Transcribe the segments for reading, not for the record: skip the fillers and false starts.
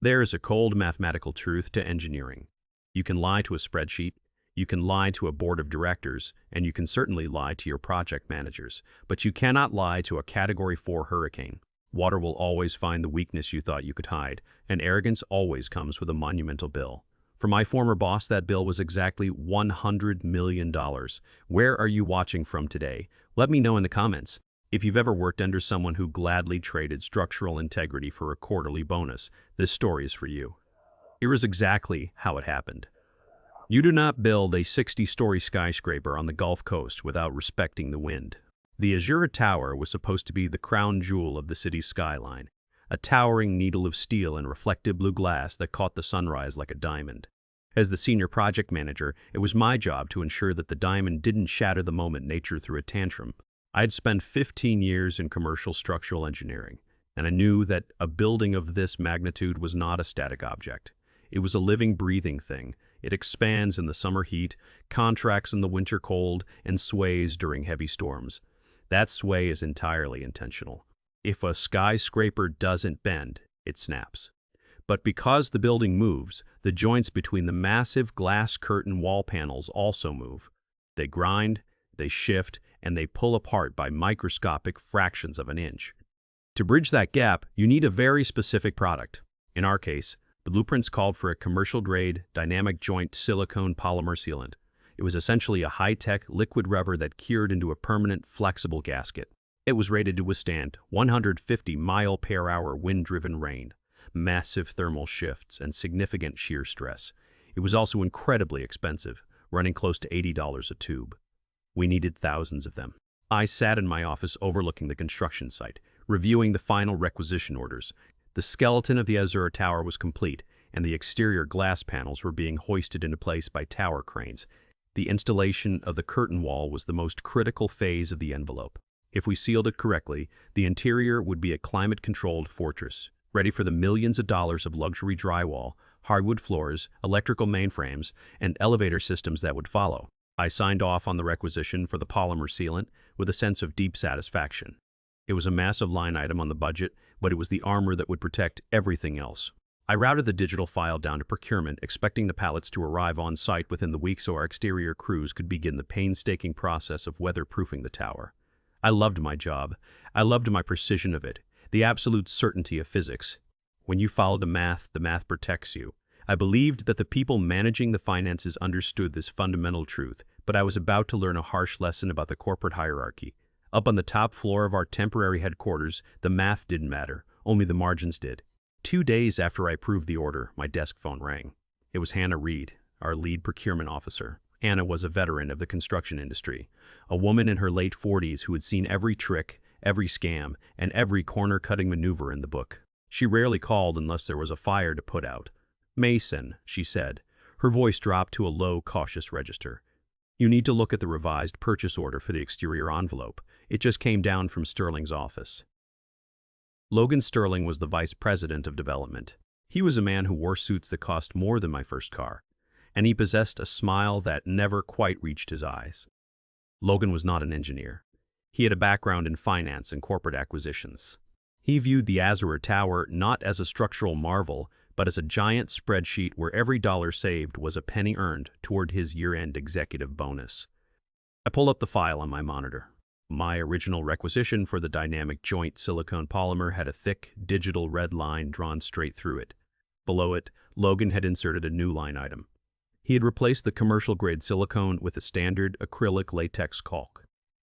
There is a cold mathematical truth to engineering. You can lie to a spreadsheet, you can lie to a board of directors, and you can certainly lie to your project managers, but you cannot lie to a Category 4 hurricane. Water will always find the weakness you thought you could hide, and arrogance always comes with a monumental bill. For my former boss, that bill was exactly $100 million. Where are you watching from today? Let me know in the comments. If you've ever worked under someone who gladly traded structural integrity for a quarterly bonus, this story is for you. Here is exactly how it happened. You do not build a 60-story skyscraper on the Gulf Coast without respecting the wind. The Azure Tower was supposed to be the crown jewel of the city's skyline, a towering needle of steel and reflective blue glass that caught the sunrise like a diamond. As the senior project manager, it was my job to ensure that the diamond didn't shatter the moment nature threw a tantrum. I had spent 15 years in commercial structural engineering, and I knew that a building of this magnitude was not a static object. It was a living, breathing thing. It expands in the summer heat, contracts in the winter cold, and sways during heavy storms. That sway is entirely intentional. If a skyscraper doesn't bend, it snaps. But because the building moves, the joints between the massive glass curtain wall panels also move. They grind, they shift, and they pull apart by microscopic fractions of an inch. To bridge that gap, you need a very specific product. In our case, the blueprints called for a commercial-grade, dynamic joint silicone polymer sealant. It was essentially a high-tech liquid rubber that cured into a permanent, flexible gasket. It was rated to withstand 150-mile-per-hour wind-driven rain, massive thermal shifts, and significant shear stress. It was also incredibly expensive, running close to $80 a tube. We needed thousands of them. I sat in my office overlooking the construction site, reviewing the final requisition orders. The skeleton of the Azure Tower was complete, and the exterior glass panels were being hoisted into place by tower cranes. The installation of the curtain wall was the most critical phase of the envelope. If we sealed it correctly, the interior would be a climate-controlled fortress, ready for the millions of dollars of luxury drywall, hardwood floors, electrical mainframes, and elevator systems that would follow. I signed off on the requisition for the polymer sealant with a sense of deep satisfaction. It was a massive line item on the budget, but it was the armor that would protect everything else. I routed the digital file down to procurement, expecting the pallets to arrive on site within the week so our exterior crews could begin the painstaking process of weatherproofing the tower. I loved my job. I loved my precision of it, the absolute certainty of physics. When you follow the math protects you. I believed that the people managing the finances understood this fundamental truth, but I was about to learn a harsh lesson about the corporate hierarchy. Up on the top floor of our temporary headquarters, the math didn't matter, only the margins did. 2 days after I approved the order, my desk phone rang. It was Hannah Reed, our lead procurement officer. Hannah was a veteran of the construction industry, a woman in her late 40s who had seen every trick, every scam, and every corner-cutting maneuver in the book. She rarely called unless there was a fire to put out. "Mason," she said. Her voice dropped to a low, cautious register. "You need to look at the revised purchase order for the exterior envelope. It just came down from Sterling's office." Logan Sterling was the vice president of development. He was a man who wore suits that cost more than my first car, and he possessed a smile that never quite reached his eyes. Logan was not an engineer. He had a background in finance and corporate acquisitions. He viewed the Azure Tower not as a structural marvel, but as a giant spreadsheet where every dollar saved was a penny earned toward his year-end executive bonus. I pulled up the file on my monitor. My original requisition for the dynamic joint silicone polymer had a thick, digital red line drawn straight through it. Below it, Logan had inserted a new line item. He had replaced the commercial-grade silicone with a standard acrylic latex caulk.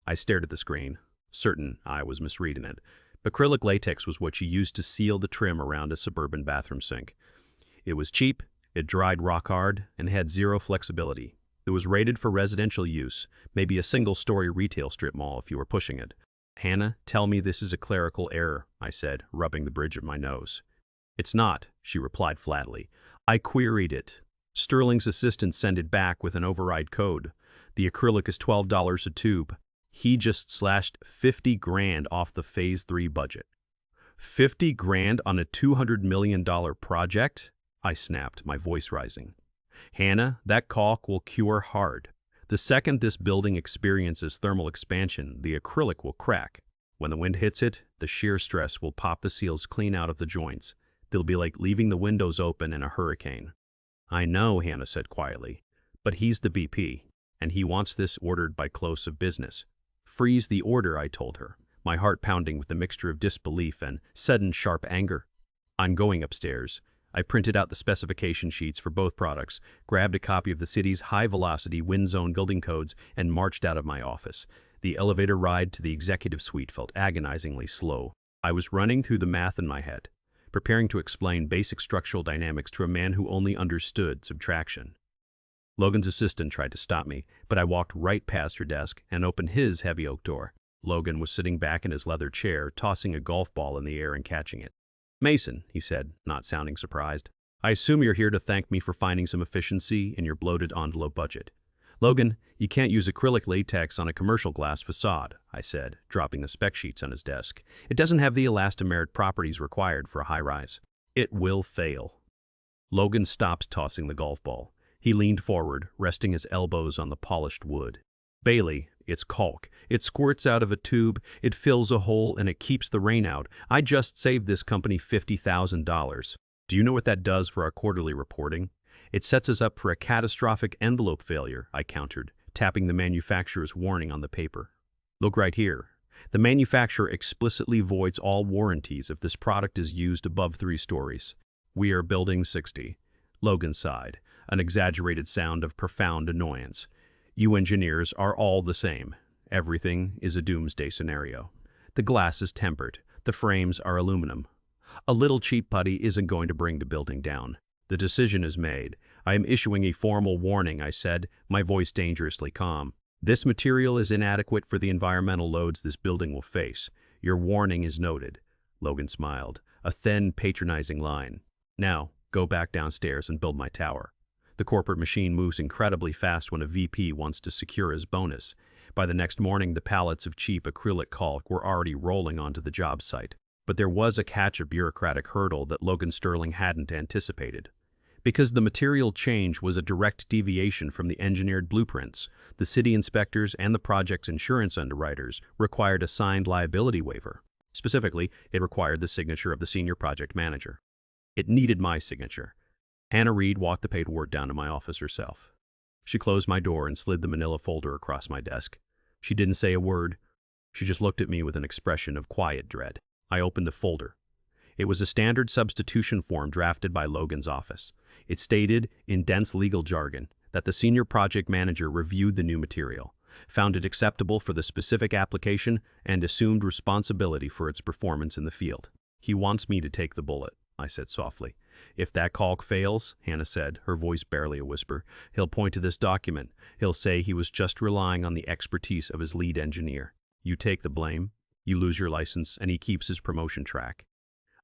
I stared at the screen, certain I was misreading it. Acrylic latex was what you used to seal the trim around a suburban bathroom sink. It was cheap, it dried rock hard, and had zero flexibility. It was rated for residential use, maybe a single-story retail strip mall if you were pushing it. "Hannah, tell me this is a clerical error," I said, rubbing the bridge of my nose. "It's not," she replied flatly. "I queried it. Sterling's assistant sent it back with an override code. The acrylic is $12 a tube. He just slashed 50 grand off the Phase 3 budget." 50 grand on a $200 million project? I snapped, my voice rising. "Hannah, that caulk will cure hard. The second this building experiences thermal expansion, the acrylic will crack. When the wind hits it, the shear stress will pop the seals clean out of the joints. They'll be like leaving the windows open in a hurricane. I know, Hannah said quietly, but he's the VP, and he wants this ordered by close of business. Freeze the order, I told her, my heart pounding with a mixture of disbelief and sudden sharp anger. I'm going upstairs. I printed out the specification sheets for both products, grabbed a copy of the city's high-velocity wind zone building codes, and marched out of my office. The elevator ride to the executive suite felt agonizingly slow. I was running through the math in my head, preparing to explain basic structural dynamics to a man who only understood subtraction. Logan's assistant tried to stop me, but I walked right past her desk and opened his heavy oak door. Logan was sitting back in his leather chair, tossing a golf ball in the air and catching it. Mason, he said, not sounding surprised. I assume you're here to thank me for finding some efficiency in your bloated envelope budget. Logan, you can't use acrylic latex on a commercial glass facade, I said, dropping the spec sheets on his desk. It doesn't have the elastomeric properties required for a high-rise. It will fail. Logan stopped tossing the golf ball. He leaned forward, resting his elbows on the polished wood. Bailey, it's caulk. It squirts out of a tube, it fills a hole, and it keeps the rain out. I just saved this company $50,000. Do you know what that does for our quarterly reporting? It sets us up for a catastrophic envelope failure, I countered, tapping the manufacturer's warning on the paper. Look right here. The manufacturer explicitly voids all warranties if this product is used above 3 stories. We are building 60. Logan sighed, an exaggerated sound of profound annoyance. You engineers are all the same. Everything is a doomsday scenario. The glass is tempered. The frames are aluminum. A little cheap putty isn't going to bring the building down. The decision is made. I am issuing a formal warning, I said, my voice dangerously calm. This material is inadequate for the environmental loads this building will face. Your warning is noted. Logan smiled, a thin, patronizing line. Now, go back downstairs and build my tower. The corporate machine moves incredibly fast when a VP wants to secure his bonus. By the next morning, the pallets of cheap acrylic caulk were already rolling onto the job site. But there was a catch, a bureaucratic hurdle that Logan Sterling hadn't anticipated. Because the material change was a direct deviation from the engineered blueprints, the city inspectors and the project's insurance underwriters required a signed liability waiver. Specifically, it required the signature of the senior project manager. It needed my signature. Hannah Reed walked the paperwork down to my office herself. She closed my door and slid the manila folder across my desk. She didn't say a word. She just looked at me with an expression of quiet dread. I opened the folder. It was a standard substitution form drafted by Logan's office. It stated, in dense legal jargon, that the senior project manager reviewed the new material, found it acceptable for the specific application, and assumed responsibility for its performance in the field. He wants me to take the bullet, I said softly. If that caulk fails, Hannah said, her voice barely a whisper, he'll point to this document. He'll say he was just relying on the expertise of his lead engineer. You take the blame, you lose your license, and he keeps his promotion track.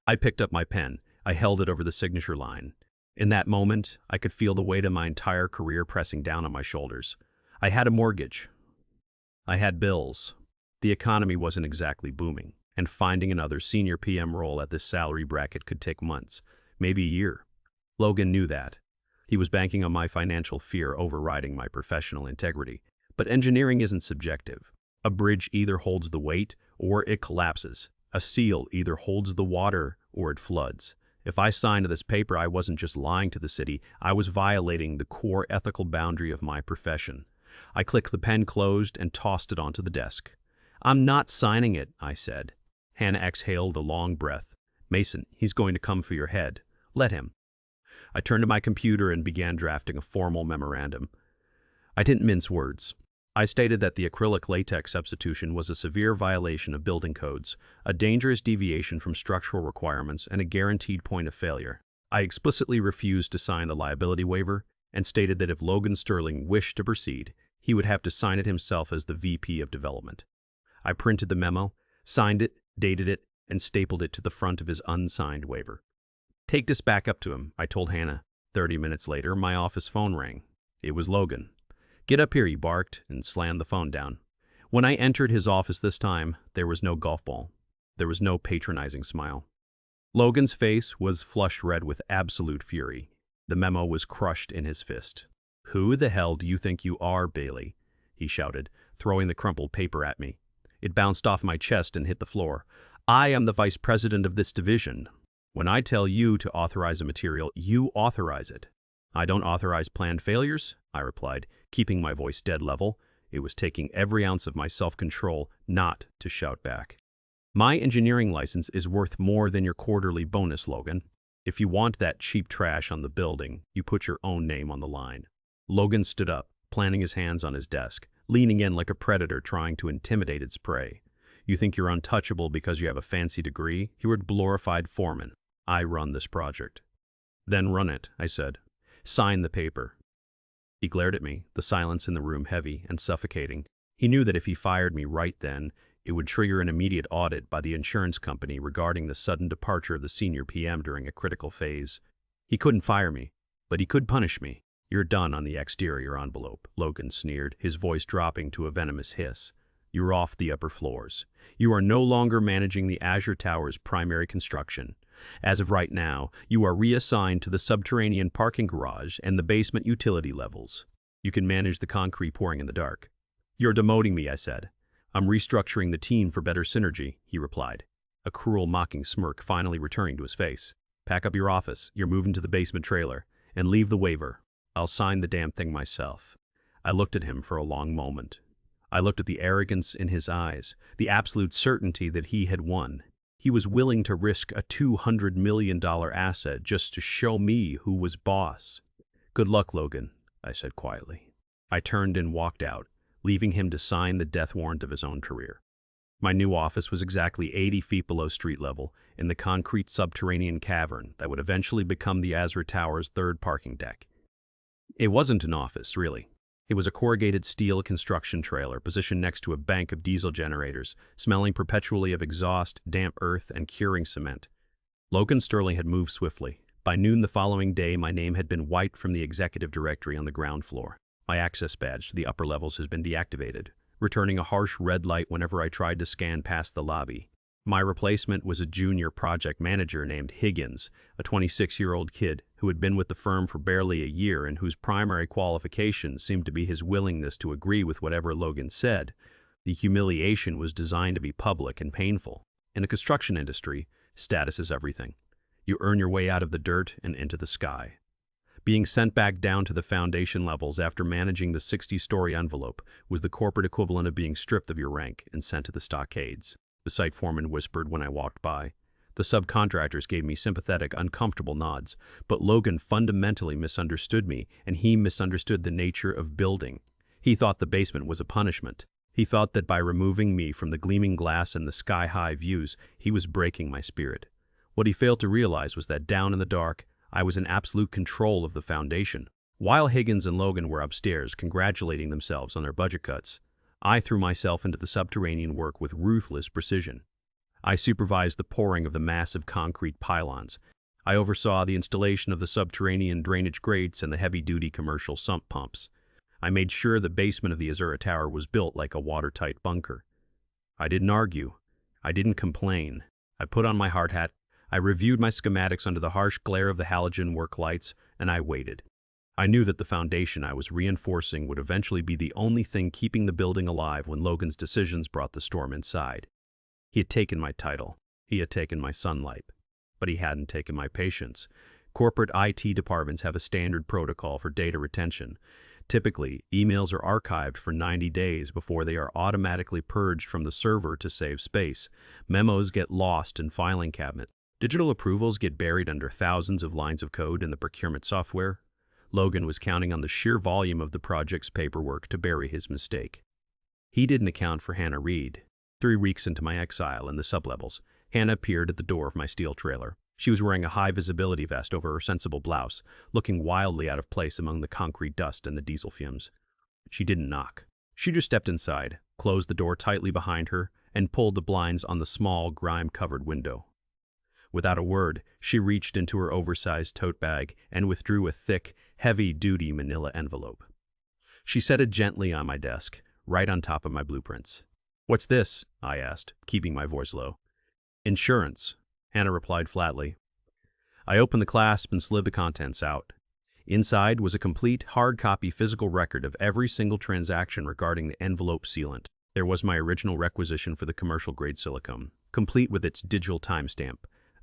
I picked up my pen. I held it over the signature line. In that moment, I could feel the weight of my entire career pressing down on my shoulders. I had a mortgage. I had bills. The economy wasn't exactly booming, and finding another senior PM role at this salary bracket could take months, maybe a year. Logan knew that. He was banking on my financial fear overriding my professional integrity. But engineering isn't subjective. A bridge either holds the weight or it collapses. A seal either holds the water or it floods. If I signed this paper, I wasn't just lying to the city, I was violating the core ethical boundary of my profession. I clicked the pen closed and tossed it onto the desk. I'm not signing it, I said. Hannah exhaled a long breath. Mason, he's going to come for your head. Let him. I turned to my computer and began drafting a formal memorandum. I didn't mince words. I stated that the acrylic latex substitution was a severe violation of building codes, a dangerous deviation from structural requirements, and a guaranteed point of failure. I explicitly refused to sign the liability waiver and stated that if Logan Sterling wished to proceed, he would have to sign it himself as the VP of development. I printed the memo, signed it, dated it, and stapled it to the front of his unsigned waiver. Take this back up to him, I told Hannah. 30 minutes later, my office phone rang. It was Logan. Get up here, he barked, and slammed the phone down. When I entered his office this time, there was no golf ball. There was no patronizing smile. Logan's face was flushed red with absolute fury. The memo was crushed in his fist. Who the hell do you think you are, Bailey? He shouted, throwing the crumpled paper at me. It bounced off my chest and hit the floor. I am the vice president of this division. When I tell you to authorize a material, you authorize it. I don't authorize planned failures, I replied, keeping my voice dead level. It was taking every ounce of my self-control not to shout back. My engineering license is worth more than your quarterly bonus, Logan. If you want that cheap trash on the building, you put your own name on the line. Logan stood up, planting his hands on his desk, leaning in like a predator trying to intimidate its prey. You think you're untouchable because you have a fancy degree? You're a glorified foreman. I run this project. Then run it, I said. Sign the paper. He glared at me, the silence in the room heavy and suffocating. He knew that if he fired me right then, it would trigger an immediate audit by the insurance company regarding the sudden departure of the senior PM during a critical phase. He couldn't fire me, but he could punish me. You're done on the exterior envelope, Logan sneered, his voice dropping to a venomous hiss. You're off the upper floors. You are no longer managing the Azure Tower's primary construction. As of right now, you are reassigned to the subterranean parking garage and the basement utility levels. You can manage the concrete pouring in the dark. You're demoting me, I said. I'm restructuring the team for better synergy, he replied, a cruel, mocking smirk finally returning to his face. Pack up your office, you're moving to the basement trailer, and leave the waiver. I'll sign the damn thing myself. I looked at him for a long moment. I looked at the arrogance in his eyes, the absolute certainty that he had won. He was willing to risk a $200 million asset just to show me who was boss. Good luck, Logan, I said quietly. I turned and walked out, leaving him to sign the death warrant of his own career. My new office was exactly 80 feet below street level in the concrete subterranean cavern that would eventually become the Azure Tower's third parking deck. It wasn't an office, really. It was a corrugated steel construction trailer positioned next to a bank of diesel generators, smelling perpetually of exhaust, damp earth, and curing cement. Logan Sterling had moved swiftly. By noon the following day, my name had been wiped from the executive directory on the ground floor. My access badge to the upper levels has been deactivated, returning a harsh red light whenever I tried to scan past the lobby. My replacement was a junior project manager named Higgins, a 26-year-old kid who had been with the firm for barely a year and whose primary qualifications seemed to be his willingness to agree with whatever Logan said. The humiliation was designed to be public and painful. In the construction industry, status is everything. You earn your way out of the dirt and into the sky. Being sent back down to the foundation levels after managing the 60-story envelope was the corporate equivalent of being stripped of your rank and sent to the stockades, the site foreman whispered when I walked by. The subcontractors gave me sympathetic, uncomfortable nods, but Logan fundamentally misunderstood me, and he misunderstood the nature of building. He thought the basement was a punishment. He thought that by removing me from the gleaming glass and the sky-high views, he was breaking my spirit. What he failed to realize was that down in the dark, I was in absolute control of the foundation. While Higgins and Logan were upstairs congratulating themselves on their budget cuts, I threw myself into the subterranean work with ruthless precision. I supervised the pouring of the massive concrete pylons. I oversaw the installation of the subterranean drainage grates and the heavy-duty commercial sump pumps. I made sure the basement of the Azure Tower was built like a watertight bunker. I didn't argue. I didn't complain. I put on my hard hat. I reviewed my schematics under the harsh glare of the halogen work lights, and I waited. I knew that the foundation I was reinforcing would eventually be the only thing keeping the building alive when Logan's decisions brought the storm inside. He had taken my title. He had taken my sunlight. But he hadn't taken my patience. Corporate IT departments have a standard protocol for data retention. Typically, emails are archived for 90 days before they are automatically purged from the server to save space. Memos get lost in filing cabinet. Digital approvals get buried under thousands of lines of code in the procurement software. Logan was counting on the sheer volume of the project's paperwork to bury his mistake. He didn't account for Hannah Reed. 3 weeks into my exile in the sublevels, Hannah appeared at the door of my steel trailer. She was wearing a high-visibility vest over her sensible blouse, looking wildly out of place among the concrete dust and the diesel fumes. She didn't knock. She just stepped inside, closed the door tightly behind her, and pulled the blinds on the small, grime-covered window. Without a word, she reached into her oversized tote bag and withdrew a thick, heavy-duty manila envelope. She set it gently on my desk, right on top of my blueprints. "What's this?" I asked, keeping my voice low. "Insurance," Hannah replied flatly. I opened the clasp and slid the contents out. Inside was a complete, hard-copy physical record of every single transaction regarding the envelope sealant. There was my original requisition for the commercial-grade silicone, complete with its digital timestamp.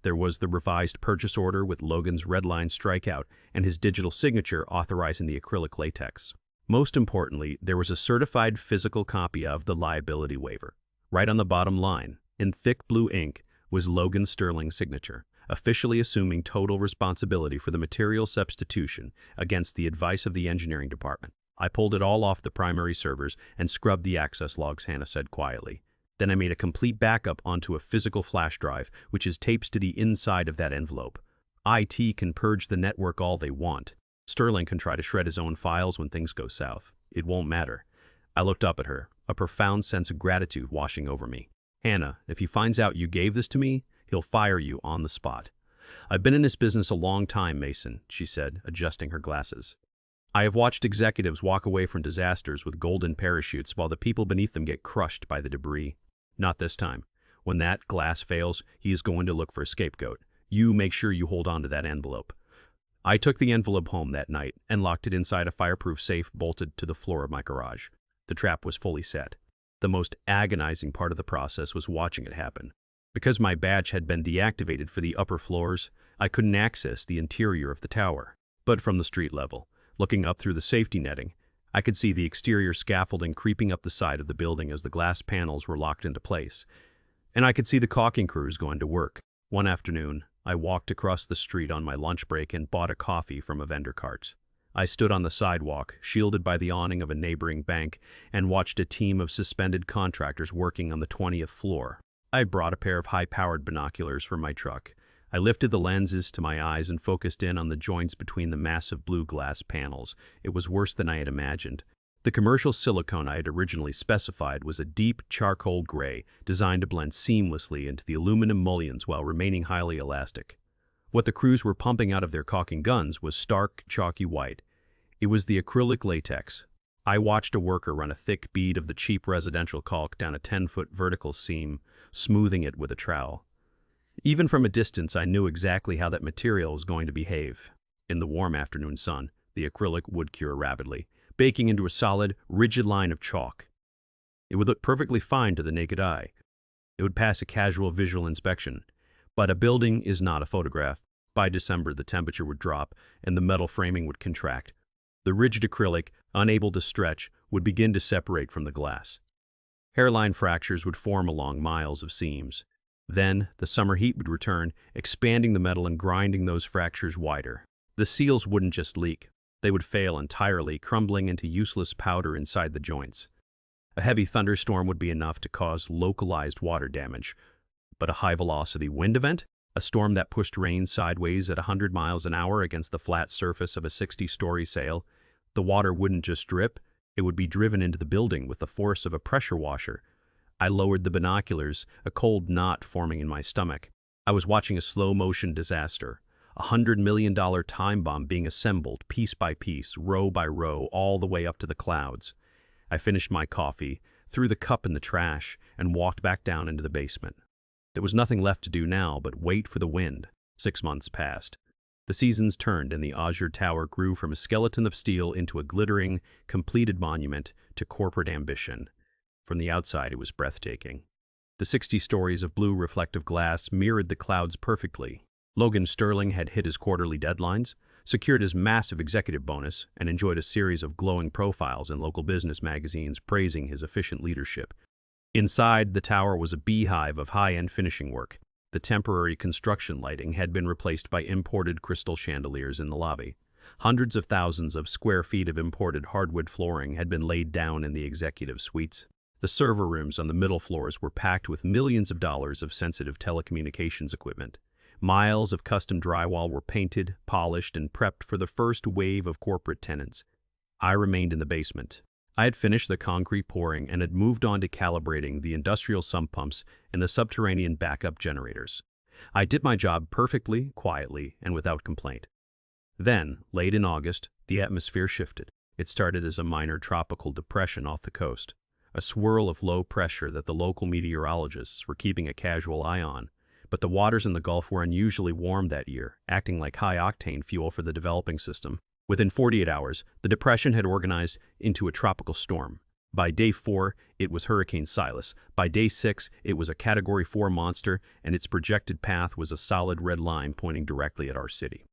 There was the revised purchase order with Logan's red line strikeout and his digital signature authorizing the acrylic latex. Most importantly, there was a certified physical copy of the liability waiver. Right on the bottom line, in thick blue ink, was Logan Sterling's signature, officially assuming total responsibility for the material substitution against the advice of the engineering department. I pulled it all off the primary servers and scrubbed the access logs, Hannah said quietly. Then I made a complete backup onto a physical flash drive, which is taped to the inside of that envelope. IT can purge the network all they want. Sterling can try to shred his own files when things go south. It won't matter. I looked up at her, a profound sense of gratitude washing over me. Hannah, if he finds out you gave this to me, he'll fire you on the spot. I've been in this business a long time, Mason, she said, adjusting her glasses. I have watched executives walk away from disasters with golden parachutes while the people beneath them get crushed by the debris. Not this time. When that glass fails, he is going to look for a scapegoat. You make sure you hold on to that envelope. I took the envelope home that night and locked it inside a fireproof safe bolted to the floor of my garage. The trap was fully set. The most agonizing part of the process was watching it happen. Because my badge had been deactivated for the upper floors, I couldn't access the interior of the tower. But from the street level, looking up through the safety netting, I could see the exterior scaffolding creeping up the side of the building as the glass panels were locked into place. And I could see the caulking crews going to work. One afternoon, I walked across the street on my lunch break and bought a coffee from a vendor cart. I stood on the sidewalk, shielded by the awning of a neighboring bank, and watched a team of suspended contractors working on the 20th floor. I had brought a pair of high-powered binoculars for my truck. I lifted the lenses to my eyes and focused in on the joints between the massive blue glass panels. It was worse than I had imagined. The commercial silicone I had originally specified was a deep charcoal gray, designed to blend seamlessly into the aluminum mullions while remaining highly elastic. What the crews were pumping out of their caulking guns was stark, chalky white. It was the acrylic latex. I watched a worker run a thick bead of the cheap residential caulk down a 10-foot vertical seam, smoothing it with a trowel. Even from a distance, I knew exactly how that material was going to behave. In the warm afternoon sun, the acrylic would cure rapidly, baking into a solid, rigid line of chalk. It would look perfectly fine to the naked eye. It would pass a casual visual inspection. But a building is not a photograph. By December, the temperature would drop and the metal framing would contract. The rigid acrylic, unable to stretch, would begin to separate from the glass. Hairline fractures would form along miles of seams. Then, the summer heat would return, expanding the metal and grinding those fractures wider. The seals wouldn't just leak. They would fail entirely, crumbling into useless powder inside the joints. A heavy thunderstorm would be enough to cause localized water damage. But a high-velocity wind event? A storm that pushed rain sideways at 100 miles an hour against the flat surface of a 60-story sail? The water wouldn't just drip, it would be driven into the building with the force of a pressure washer. I lowered the binoculars, a cold knot forming in my stomach. I was watching a slow-motion disaster, $100 million time bomb being assembled piece by piece, row by row, all the way up to the clouds. I finished my coffee, threw the cup in the trash, and walked back down into the basement. There was nothing left to do now but wait for the wind. 6 months passed. The seasons turned and the Azure Tower grew from a skeleton of steel into a glittering, completed monument to corporate ambition. From the outside, it was breathtaking. The 60 stories of blue reflective glass mirrored the clouds perfectly. Logan Sterling had hit his quarterly deadlines, secured his massive executive bonus, and enjoyed a series of glowing profiles in local business magazines praising his efficient leadership. Inside, the tower was a beehive of high-end finishing work. The temporary construction lighting had been replaced by imported crystal chandeliers in the lobby. Hundreds of thousands of square feet of imported hardwood flooring had been laid down in the executive suites. The server rooms on the middle floors were packed with millions of dollars of sensitive telecommunications equipment. Miles of custom drywall were painted, polished, and prepped for the first wave of corporate tenants. I remained in the basement. I had finished the concrete pouring and had moved on to calibrating the industrial sump pumps and the subterranean backup generators. I did my job perfectly, quietly, and without complaint. Then, late in August, the atmosphere shifted. It started as a minor tropical depression off the coast, a swirl of low pressure that the local meteorologists were keeping a casual eye on. But the waters in the Gulf were unusually warm that year, acting like high-octane fuel for the developing system. Within 48 hours, the depression had organized into a tropical storm. By day 4, it was Hurricane Silas. By day 6, it was a Category 4 monster, and its projected path was a solid red line pointing directly at our city.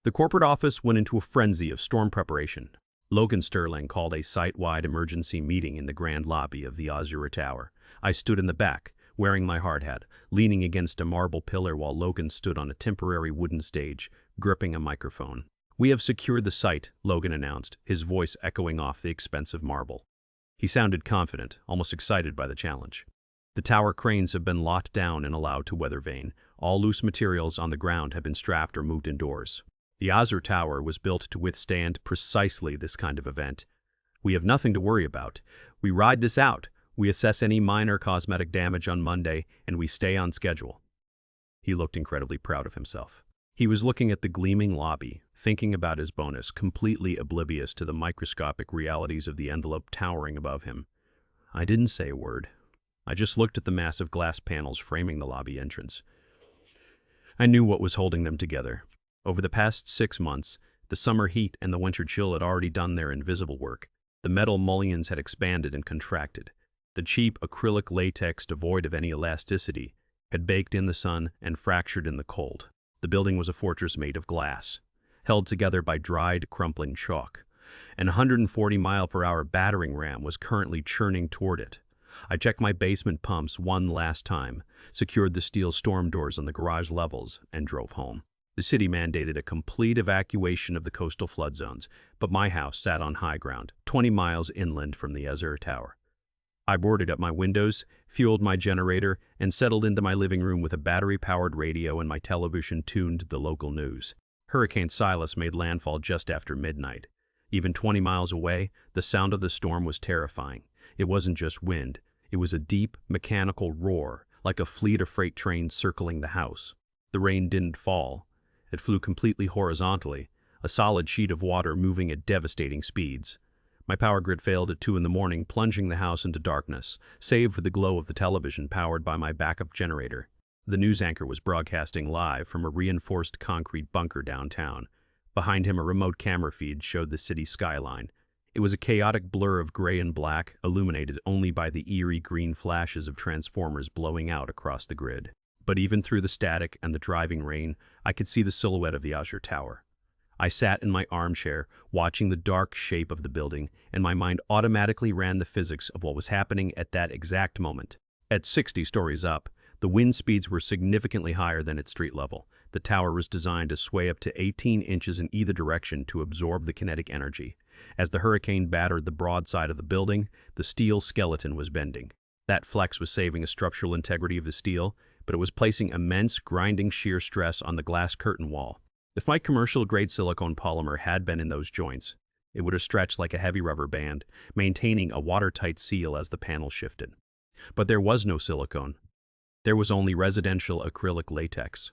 The corporate office went into a frenzy of storm preparation. Logan Sterling called a site-wide emergency meeting in the grand lobby of the Azura Tower. I stood in the back, wearing my hard hat, leaning against a marble pillar while Logan stood on a temporary wooden stage, gripping a microphone. "We have secured the site," Logan announced, his voice echoing off the expensive marble. He sounded confident, almost excited by the challenge. "The tower cranes have been locked down and allowed to weather vane. All loose materials on the ground have been strapped or moved indoors. The Azura Tower was built to withstand precisely this kind of event. We have nothing to worry about. We ride this out. We assess any minor cosmetic damage on Monday, and we stay on schedule." He looked incredibly proud of himself. He was looking at the gleaming lobby, thinking about his bonus, completely oblivious to the microscopic realities of the envelope towering above him. I didn't say a word. I just looked at the massive glass panels framing the lobby entrance. I knew what was holding them together. Over the past 6 months, the summer heat and the winter chill had already done their invisible work. The metal mullions had expanded and contracted. The cheap acrylic latex, devoid of any elasticity, had baked in the sun and fractured in the cold. The building was a fortress made of glass, held together by dried, crumpling chalk. An 140-mile-per-hour battering ram was currently churning toward it. I checked my basement pumps one last time, secured the steel storm doors on the garage levels, and drove home. The city mandated a complete evacuation of the coastal flood zones, but my house sat on high ground, 20 miles inland from the Azura Tower. I boarded up my windows, fueled my generator, and settled into my living room with a battery-powered radio and my television tuned to the local news. Hurricane Silas made landfall just after midnight. Even 20 miles away, the sound of the storm was terrifying. It wasn't just wind. It was a deep, mechanical roar, like a fleet of freight trains circling the house. The rain didn't fall. It flew completely horizontally, a solid sheet of water moving at devastating speeds. My power grid failed at 2 in the morning, plunging the house into darkness, save for the glow of the television powered by my backup generator. The news anchor was broadcasting live from a reinforced concrete bunker downtown. Behind him, a remote camera feed showed the city skyline. It was a chaotic blur of gray and black, illuminated only by the eerie green flashes of transformers blowing out across the grid. But even through the static and the driving rain, I could see the silhouette of the Azura Tower. I sat in my armchair, watching the dark shape of the building, and my mind automatically ran the physics of what was happening at that exact moment. At 60 stories up, the wind speeds were significantly higher than at street level. The tower was designed to sway up to 18 inches in either direction to absorb the kinetic energy. As the hurricane battered the broad side of the building, the steel skeleton was bending. That flex was saving the structural integrity of the steel, but it was placing immense, grinding shear stress on the glass curtain wall. If my commercial-grade silicone polymer had been in those joints, it would have stretched like a heavy rubber band, maintaining a watertight seal as the panel shifted. But there was no silicone. There was only residential acrylic latex.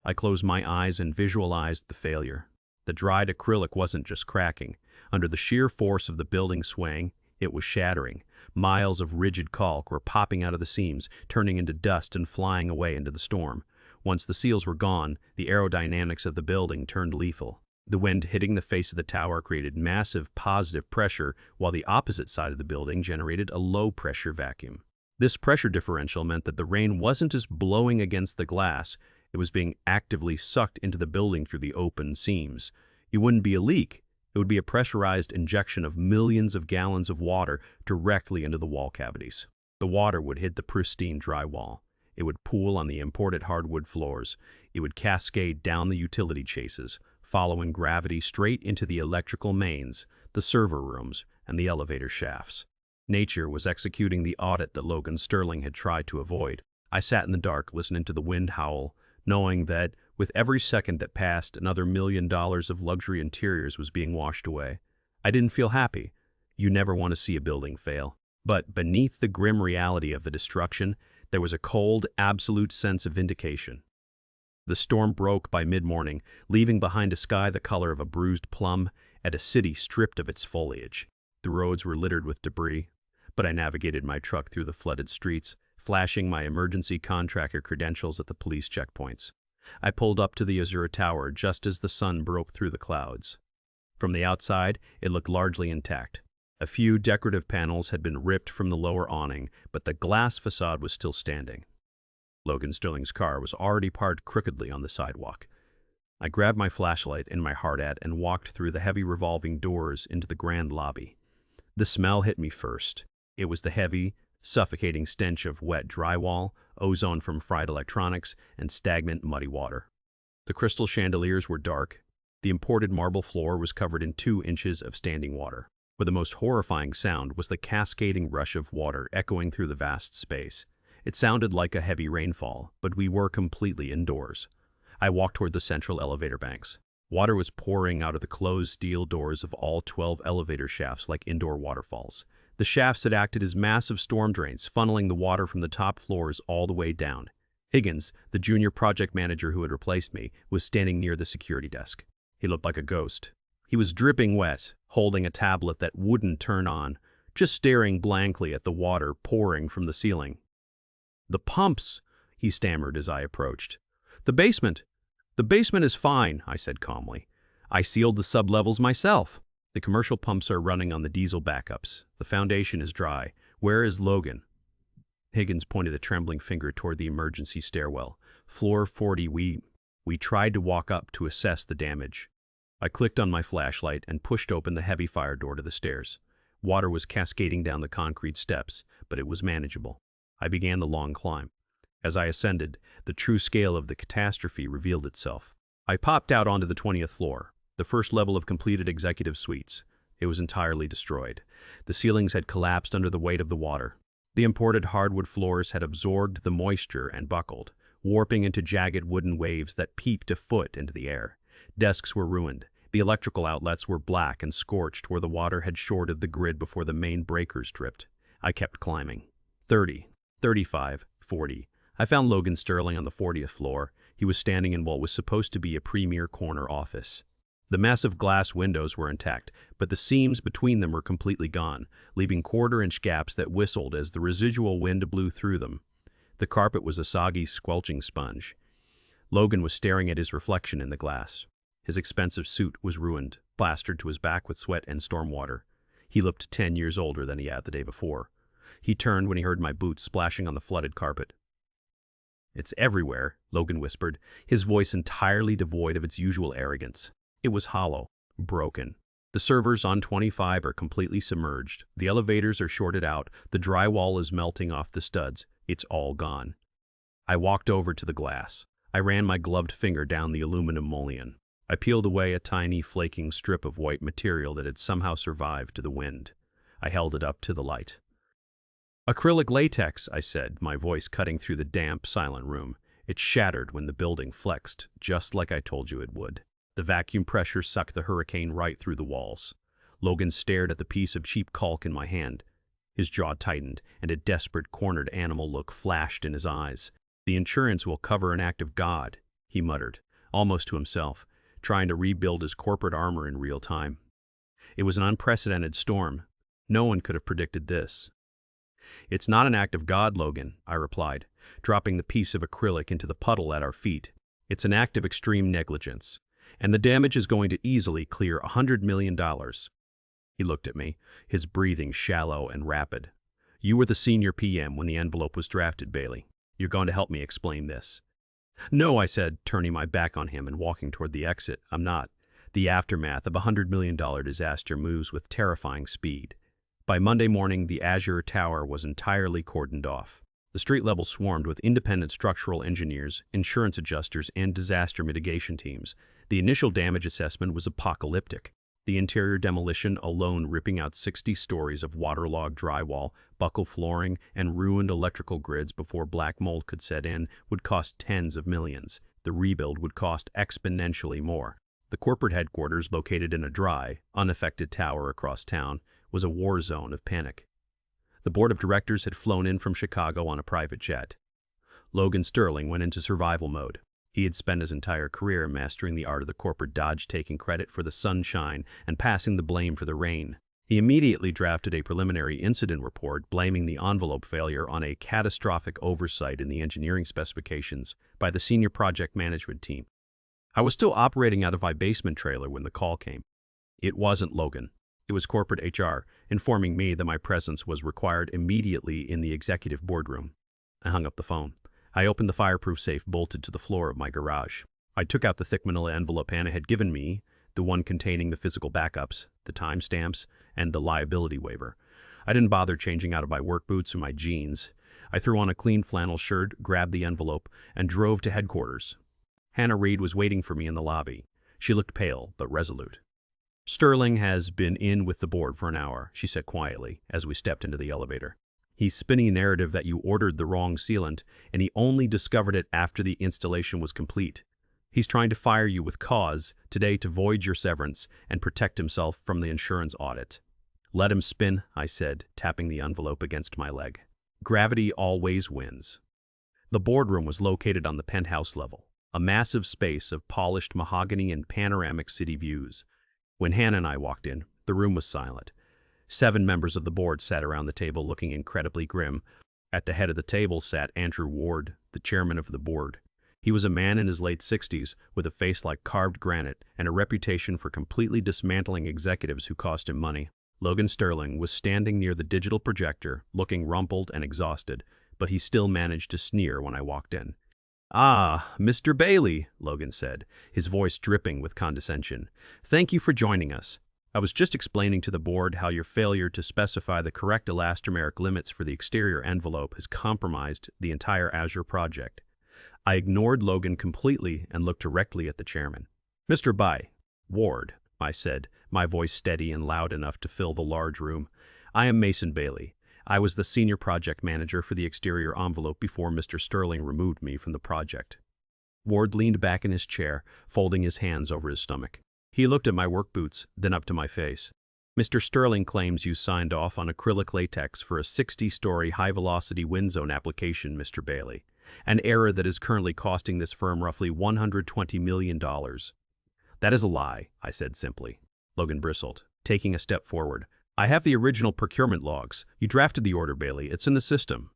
I closed my eyes and visualized the failure. The dried acrylic wasn't just cracking. Under the sheer force of the building swaying, it was shattering. Miles of rigid caulk were popping out of the seams, turning into dust and flying away into the storm. Once the seals were gone, the aerodynamics of the building turned lethal. The wind hitting the face of the tower created massive positive pressure, while the opposite side of the building generated a low-pressure vacuum. This pressure differential meant that the rain wasn't just blowing against the glass, it was being actively sucked into the building through the open seams. It wouldn't be a leak. It would be a pressurized injection of millions of gallons of water directly into the wall cavities. The water would hit the pristine drywall. It would pool on the imported hardwood floors. It would cascade down the utility chases, following gravity straight into the electrical mains, the server rooms, and the elevator shafts. Nature was executing the audit that Logan Sterling had tried to avoid. I sat in the dark, listening to the wind howl, knowing that with every second that passed, another $1 million of luxury interiors was being washed away. I didn't feel happy. You never want to see a building fail. But beneath the grim reality of the destruction, there was a cold, absolute sense of vindication. The storm broke by mid-morning, leaving behind a sky the color of a bruised plum and a city stripped of its foliage. The roads were littered with debris, but I navigated my truck through the flooded streets, flashing my emergency contractor credentials at the police checkpoints. I pulled up to the Azura Tower just as the sun broke through the clouds. From the outside, it looked largely intact. A few decorative panels had been ripped from the lower awning, but the glass facade was still standing. Logan Sterling's car was already parked crookedly on the sidewalk. I grabbed my flashlight and my hard hat and walked through the heavy revolving doors into the grand lobby. The smell hit me first. It was the heavy, suffocating stench of wet drywall, ozone from fried electronics, and stagnant muddy water. The crystal chandeliers were dark. The imported marble floor was covered in 2 inches of standing water. But the most horrifying sound was the cascading rush of water echoing through the vast space. It sounded like a heavy rainfall, but we were completely indoors. I walked toward the central elevator banks. Water was pouring out of the closed steel doors of all 12 elevator shafts like indoor waterfalls. The shafts had acted as massive storm drains, funneling the water from the top floors all the way down. Higgins, the junior project manager who had replaced me, was standing near the security desk. He looked like a ghost. He was dripping wet, holding a tablet that wouldn't turn on, just staring blankly at the water pouring from the ceiling. "The pumps," he stammered as I approached. "The basement is fine," I said calmly. "I sealed the sublevels myself. The commercial pumps are running on the diesel backups. The foundation is dry. Where is Logan?" Higgins pointed a trembling finger toward the emergency stairwell. "Floor 40, we tried to walk up to assess the damage." I clicked on my flashlight and pushed open the heavy fire door to the stairs. Water was cascading down the concrete steps, but it was manageable. I began the long climb. As I ascended, the true scale of the catastrophe revealed itself. I popped out onto the 20th floor, the first level of completed executive suites. It was entirely destroyed. The ceilings had collapsed under the weight of the water. The imported hardwood floors had absorbed the moisture and buckled, warping into jagged wooden waves that peeped a foot into the air. Desks were ruined. The electrical outlets were black and scorched where the water had shorted the grid before the main breakers tripped. I kept climbing. 30, 35, 40. I found Logan Sterling on the 40th floor. He was standing in what was supposed to be a premier corner office. The massive glass windows were intact, but the seams between them were completely gone, leaving quarter-inch gaps that whistled as the residual wind blew through them. The carpet was a soggy, squelching sponge. Logan was staring at his reflection in the glass. His expensive suit was ruined, plastered to his back with sweat and storm water. He looked 10 years older than he had the day before. He turned when he heard my boots splashing on the flooded carpet. "It's everywhere," Logan whispered, his voice entirely devoid of its usual arrogance. It was hollow, broken. "The servers on 25 are completely submerged. The elevators are shorted out. The drywall is melting off the studs. It's all gone." I walked over to the glass. I ran my gloved finger down the aluminum mullion. I peeled away a tiny, flaking strip of white material that had somehow survived to the wind. I held it up to the light. "Acrylic latex," I said, my voice cutting through the damp, silent room. It shattered when the building flexed, just like I told you it would. The vacuum pressure sucked the hurricane right through the walls. Logan stared at the piece of cheap caulk in my hand. His jaw tightened, and a desperate, cornered animal look flashed in his eyes. "The insurance will cover an act of God," he muttered, almost to himself, trying to rebuild his corporate armor in real time. It was an unprecedented storm. No one could have predicted this. "It's not an act of God, Logan," I replied, dropping the piece of acrylic into the puddle at our feet. "It's an act of extreme negligence, and the damage is going to easily clear $100 million. He looked at me, his breathing shallow and rapid. "You were the senior PM when the envelope was drafted, Bailey. You're going to help me explain this." "No," I said, turning my back on him and walking toward the exit. "I'm not." The aftermath of a $100 million disaster moves with terrifying speed. By Monday morning, the Azure Tower was entirely cordoned off. The street level swarmed with independent structural engineers, insurance adjusters, and disaster mitigation teams. The initial damage assessment was apocalyptic. The interior demolition alone ripping out 60 stories of waterlogged drywall, buckled flooring, and ruined electrical grids before black mold could set in would cost tens of millions. The rebuild would cost exponentially more. The corporate headquarters, located in a dry, unaffected tower across town, was a war zone of panic. The board of directors had flown in from Chicago on a private jet. Logan Sterling went into survival mode. He had spent his entire career mastering the art of the corporate dodge, taking credit for the sunshine and passing the blame for the rain. He immediately drafted a preliminary incident report blaming the envelope failure on a catastrophic oversight in the engineering specifications by the senior project management team. I was still operating out of my basement trailer when the call came. It wasn't Logan. It was corporate HR, informing me that my presence was required immediately in the executive boardroom. I hung up the phone. I opened the fireproof safe bolted to the floor of my garage. I took out the thick manila envelope Hannah had given me, the one containing the physical backups, the timestamps, and the liability waiver. I didn't bother changing out of my work boots or my jeans. I threw on a clean flannel shirt, grabbed the envelope, and drove to headquarters. Hannah Reed was waiting for me in the lobby. She looked pale, but resolute. "Sterling has been in with the board for an hour," she said quietly, as we stepped into the elevator. "He's spinning a narrative that you ordered the wrong sealant, and he only discovered it after the installation was complete. He's trying to fire you with cause today to void your severance and protect himself from the insurance audit." "Let him spin," I said, tapping the envelope against my leg. "Gravity always wins." The boardroom was located on the penthouse level, a massive space of polished mahogany and panoramic city views. When Hannah and I walked in, the room was silent. 7 members of the board sat around the table looking incredibly grim. At the head of the table sat Andrew Ward, the chairman of the board. He was a man in his late 60s, with a face like carved granite and a reputation for completely dismantling executives who cost him money. Logan Sterling was standing near the digital projector, looking rumpled and exhausted, but he still managed to sneer when I walked in. "Ah, Mr. Bailey," Logan said, his voice dripping with condescension. "Thank you for joining us. I was just explaining to the board how your failure to specify the correct elastomeric limits for the exterior envelope has compromised the entire Azure project." I ignored Logan completely and looked directly at the chairman. "Mr. Ward," I said, my voice steady and loud enough to fill the large room. "I am Mason Bailey. I was the senior project manager for the exterior envelope before Mr. Sterling removed me from the project." Ward leaned back in his chair, folding his hands over his stomach. He looked at my work boots, then up to my face. "Mr. Sterling claims you signed off on acrylic latex for a 60-story high-velocity wind zone application, Mr. Bailey. An error that is currently costing this firm roughly $120 million. "That is a lie," I said simply. Logan bristled, taking a step forward. "I have the original procurement logs. You drafted the order, Bailey. It's in the system."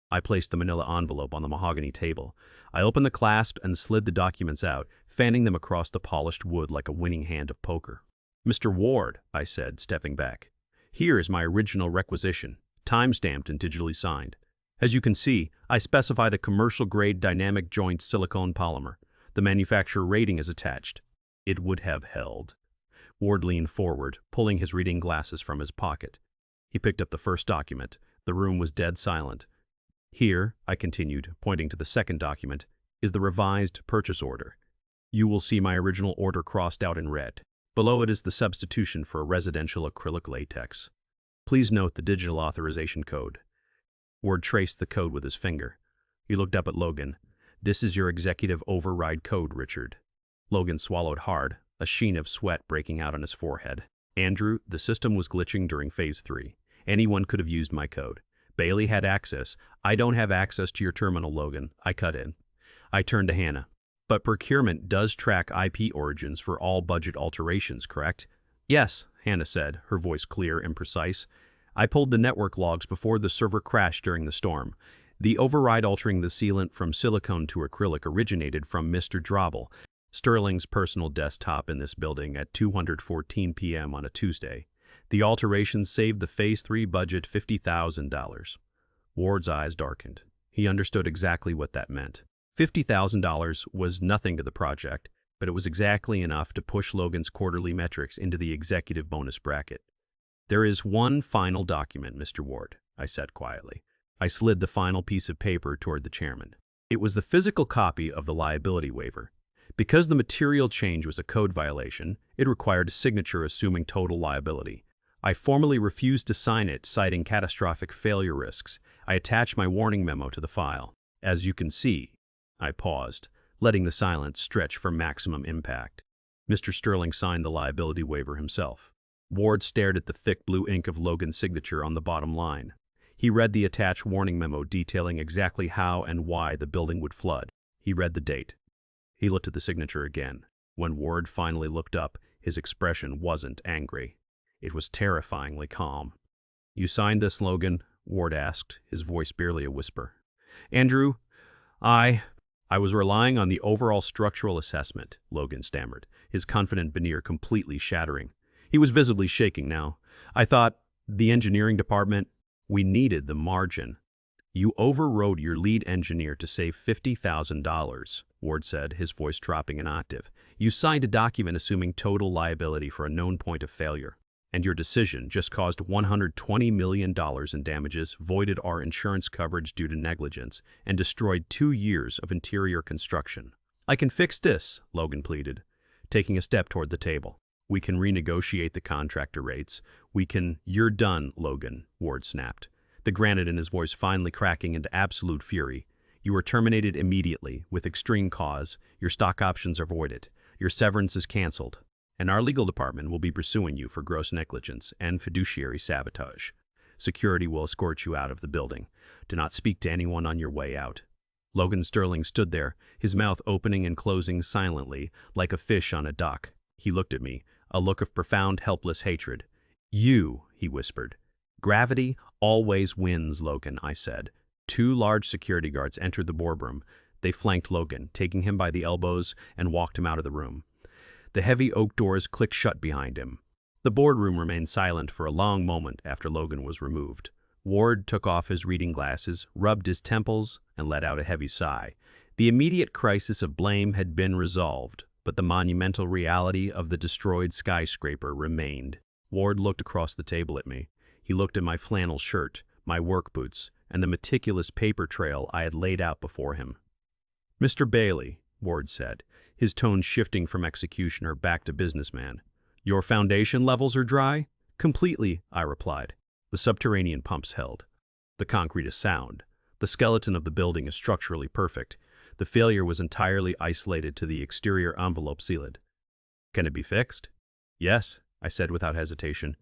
I placed the manila envelope on the mahogany table. I opened the clasp and slid the documents out, fanning them across the polished wood like a winning hand of poker. "Mr. Ward," I said, stepping back, "here is my original requisition, time-stamped and digitally signed. As you can see, I specify the commercial-grade dynamic joint silicone polymer. The manufacturer rating is attached." It would have held. Ward leaned forward, pulling his reading glasses from his pocket. He picked up the first document. The room was dead silent. "Here," I continued, pointing to the second document, "is the revised purchase order. You will see my original order crossed out in red. Below it is the substitution for a residential acrylic latex. Please note the digital authorization code." Ward traced the code with his finger. He looked up at Logan. "This is your executive override code, Richard." Logan swallowed hard, a sheen of sweat breaking out on his forehead. "Andrew, the system was glitching during Phase 3. Anyone could have used my code. Bailey had access. I don't have access to your terminal, Logan." I cut in. I turned to Hannah. "But procurement does track IP origins for all budget alterations, correct?" "Yes," Hannah said, her voice clear and precise. "I pulled the network logs before the server crashed during the storm. The override altering the sealant from silicone to acrylic originated from Mr. Drobel, Sterling's personal desktop in this building at 2:14 p.m. on a Tuesday. The alterations saved the Phase 3 budget $50,000. Ward's eyes darkened. He understood exactly what that meant. $50,000 was nothing to the project, but it was exactly enough to push Logan's quarterly metrics into the executive bonus bracket. "There is one final document, Mr. Ward," I said quietly. I slid the final piece of paper toward the chairman. It was the physical copy of the liability waiver. Because the material change was a code violation, it required a signature assuming total liability. I formally refused to sign it, citing catastrophic failure risks. I attached my warning memo to the file. "As you can see," I paused, letting the silence stretch for maximum impact. Mr. Sterling signed the liability waiver himself. Ward stared at the thick blue ink of Logan's signature on the bottom line. He read the attached warning memo detailing exactly how and why the building would flood. He read the date. He looked at the signature again. When Ward finally looked up, his expression wasn't angry. It was terrifyingly calm. "You signed this, Logan?" Ward asked, his voice barely a whisper. "Andrew, I was relying on the overall structural assessment," Logan stammered, his confident veneer completely shattering. He was visibly shaking now. I thought, the engineering department, we needed the margin. You overrode your lead engineer to save $50,000, Ward said, his voice dropping an octave. You signed a document assuming total liability for a known point of failure. And your decision just caused $120 million in damages, voided our insurance coverage due to negligence, and destroyed 2 years of interior construction. I can fix this, Logan pleaded, taking a step toward the table. We can renegotiate the contractor rates. You're done, Logan, Ward snapped, the granite in his voice finally cracking into absolute fury. You were terminated immediately, with extreme cause. Your stock options are voided. Your severance is canceled. And our legal department will be pursuing you for gross negligence and fiduciary sabotage. Security will escort you out of the building. Do not speak to anyone on your way out. Logan Sterling stood there, his mouth opening and closing silently, like a fish on a dock. He looked at me, a look of profound, helpless hatred. You, he whispered. Gravity always wins, Logan, I said. 2 large security guards entered the boardroom. They flanked Logan, taking him by the elbows, and walked him out of the room. The heavy oak doors clicked shut behind him. The boardroom remained silent for a long moment after Logan was removed. Ward took off his reading glasses, rubbed his temples, and let out a heavy sigh. The immediate crisis of blame had been resolved, but the monumental reality of the destroyed skyscraper remained. Ward looked across the table at me. He looked at my flannel shirt, my work boots, and the meticulous paper trail I had laid out before him. Mr. Bailey, Ward said, his tone shifting from executioner back to businessman. Your foundation levels are dry? Completely, I replied. The subterranean pumps held. The concrete is sound. The skeleton of the building is structurally perfect. The failure was entirely isolated to the exterior envelope sealed. Can it be fixed? Yes, I said without hesitation.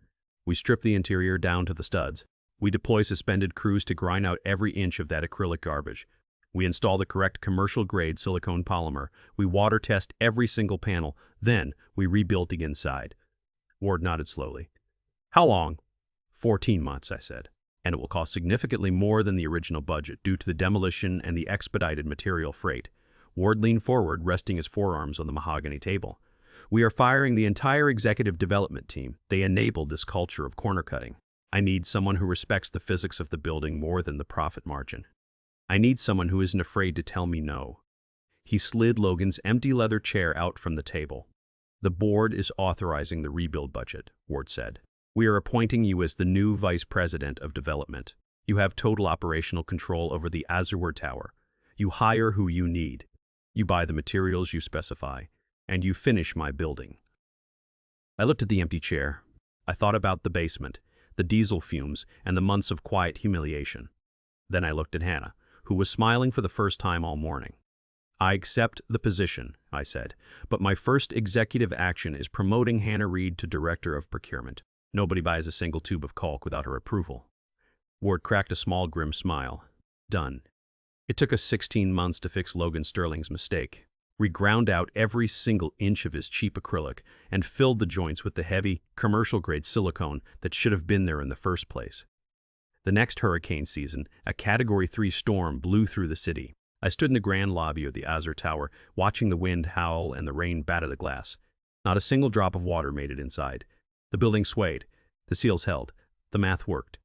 We strip the interior down to the studs. We deploy suspended crews to grind out every inch of that acrylic garbage. We install the correct commercial-grade silicone polymer. We water test every single panel. Then, we rebuild the inside. Ward nodded slowly. How long? 14 months, I said. And it will cost significantly more than the original budget due to the demolition and the expedited material freight. Ward leaned forward, resting his forearms on the mahogany table. We are firing the entire executive development team. They enabled this culture of corner cutting. I need someone who respects the physics of the building more than the profit margin. I need someone who isn't afraid to tell me no. He slid Logan's empty leather chair out from the table. The board is authorizing the rebuild budget, Ward said. We are appointing you as the new vice president of development. You have total operational control over the Azure Tower. You hire who you need. You buy the materials you specify. And you finish my building. I looked at the empty chair. I thought about the basement, the diesel fumes, and the months of quiet humiliation. Then I looked at Hannah, who was smiling for the first time all morning. I accept the position, I said, but my first executive action is promoting Hannah Reed to Director of Procurement. Nobody buys a single tube of caulk without her approval. Ward cracked a small, grim smile. Done. It took us 16 months to fix Logan Sterling's mistake. We ground out every single inch of his cheap acrylic and filled the joints with the heavy, commercial-grade silicone that should have been there in the first place. The next hurricane season, a Category 3 storm blew through the city. I stood in the grand lobby of the Azure Tower, watching the wind howl and the rain batter the glass. Not a single drop of water made it inside. The building swayed. The seals held. The math worked.